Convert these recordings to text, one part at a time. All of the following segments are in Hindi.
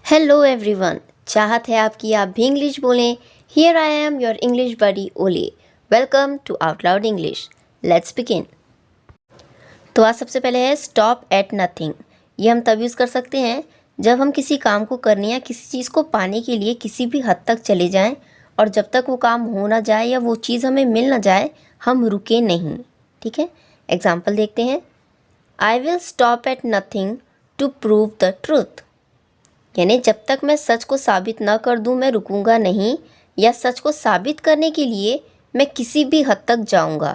हेलो एवरीवन, चाहत है आपकी आप भी इंग्लिश बोलें। Here I am your English buddy Olly. Welcome to Out Loud English. Let's begin. तो आज सबसे पहले है स्टॉप एट नथिंग। ये हम तब यूज़ कर सकते हैं जब हम किसी काम को करने या किसी चीज़ को पाने के लिए किसी भी हद तक चले जाएं और जब तक वो काम हो ना जाए या वो चीज़ हमें मिल ना जाए हम रुके नहीं। ठीक है, एग्जाम्पल देखते हैं। I will stop at nothing to prove the truth. यानी जब तक मैं सच को साबित न कर दूं मैं रुकूंगा नहीं, या सच को साबित करने के लिए मैं किसी भी हद तक जाऊंगा।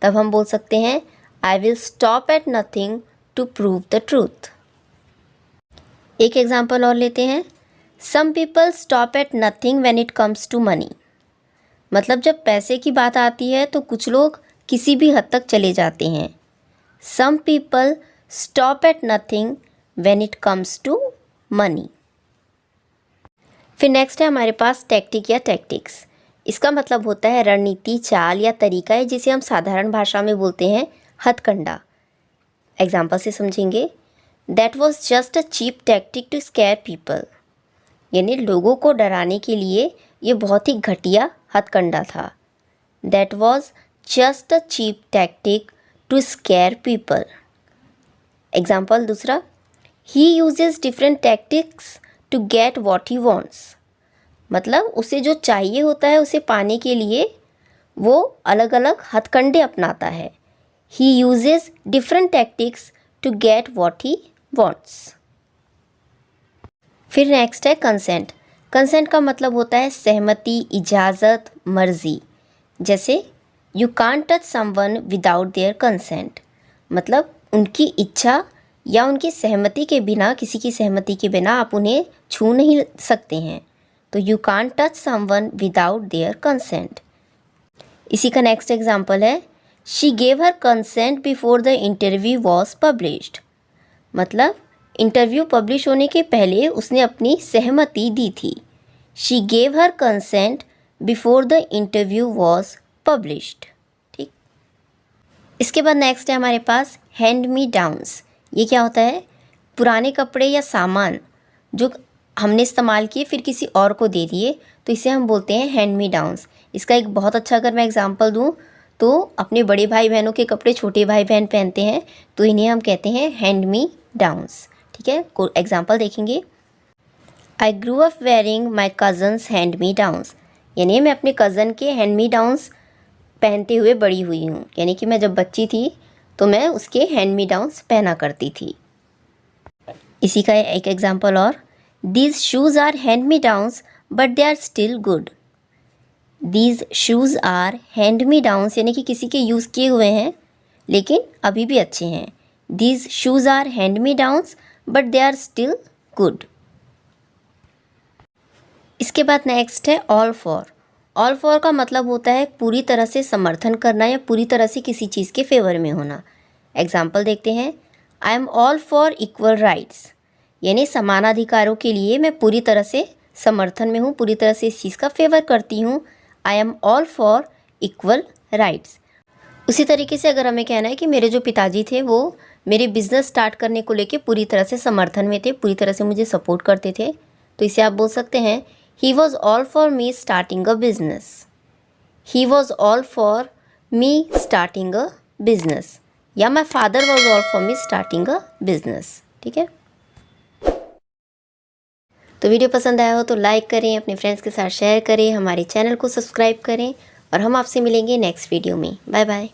तब हम बोल सकते हैं I will stop at nothing to prove the truth. एक एग्जाम्पल और लेते हैं। Some people stop at nothing when it comes to money. मतलब जब पैसे की बात आती है तो कुछ लोग किसी भी हद तक चले जाते हैं। Some people stop at nothing when it comes to money. फिर नेक्स्ट है हमारे पास टैक्टिक या टैक्टिक्स। इसका मतलब होता है रणनीति, चाल या तरीका है जिसे हम साधारण भाषा में बोलते हैं हथकंडा। एग्जाम्पल से समझेंगे। That was just a cheap tactic to scare people. यानी लोगों को डराने के लिए ये बहुत ही घटिया हथकंडा था। That was just a cheap tactic to scare people. Example दूसरा। He uses different tactics to get what he wants. मतलब उसे जो चाहिए होता है उसे पाने के लिए वो अलग अलग हथकंडे अपनाता है। He uses different tactics to get what he wants. फिर नेक्स्ट है कंसेंट। कंसेंट का मतलब होता है सहमति, इजाज़त, मर्जी। जैसे you can't touch someone without their consent. मतलब उनकी इच्छा या उनकी सहमति के बिना, किसी की सहमति के बिना आप उन्हें छू नहीं सकते हैं। तो you can't touch someone without their consent. इसी का नेक्स्ट एग्जाम्पल है she gave her consent before the interview was published. मतलब इंटरव्यू पब्लिश होने के पहले उसने अपनी सहमति दी थी। She gave her consent before the interview was published. ठीक। इसके बाद नेक्स्ट है हमारे पास हैंड मी डाउन्स। ये क्या होता है? पुराने कपड़े या सामान जो हमने इस्तेमाल किए फिर किसी और को दे दिए, तो इसे हम बोलते हैं हैंड मी डाउन्स। इसका एक बहुत अच्छा अगर मैं एग्जांपल दूं तो अपने बड़े भाई बहनों के कपड़े छोटे भाई बहन पहनते हैं तो इन्हें हम कहते हैं हैंड मी डाउन्स। ठीक है, एग्जाम्पल देखेंगे। I grew up wearing my cousins hand me downs. यानी मैं अपने कज़न के हैंड मी डाउन्स पहनते हुए बड़ी हुई हूँ। यानी कि मैं जब बच्ची थी तो मैं उसके हैंड मी डाउन्स पहना करती थी। इसी का एक एग्जाम्पल और। These shoes are hand me downs but they are still good. These shoes are hand me downs यानी कि किसी के यूज़ किए हुए हैं लेकिन अभी भी अच्छे हैं। These shoes are hand me downs but they are still good. इसके बाद नेक्स्ट है ऑल फॉर। ऑल फॉर का मतलब होता है पूरी तरह से समर्थन करना या पूरी तरह से किसी चीज़ के फेवर में होना। एग्जाम्पल देखते हैं। I am all for equal rights. यानी समानाधिकारों के लिए मैं पूरी तरह से समर्थन में हूँ, पूरी तरह से इस चीज़ का फेवर करती हूँ। I am all for equal rights. उसी तरीके से अगर हमें कहना है कि मेरे जो पिताजी थे वो मेरे बिज़नेस स्टार्ट करने को लेके पूरी तरह से समर्थन में थे, पूरी तरह से मुझे सपोर्ट करते थे, तो इसे आप बोल सकते हैं He was all for me starting a business. He was all for me starting a business. या my father was all for me starting a business. ठीक है। तो वीडियो पसंद आया हो तो लाइक करें, अपने फ्रेंड्स के साथ शेयर करें, हमारे चैनल को सब्सक्राइब करें और हम आपसे मिलेंगे नेक्स्ट वीडियो में। Bye bye.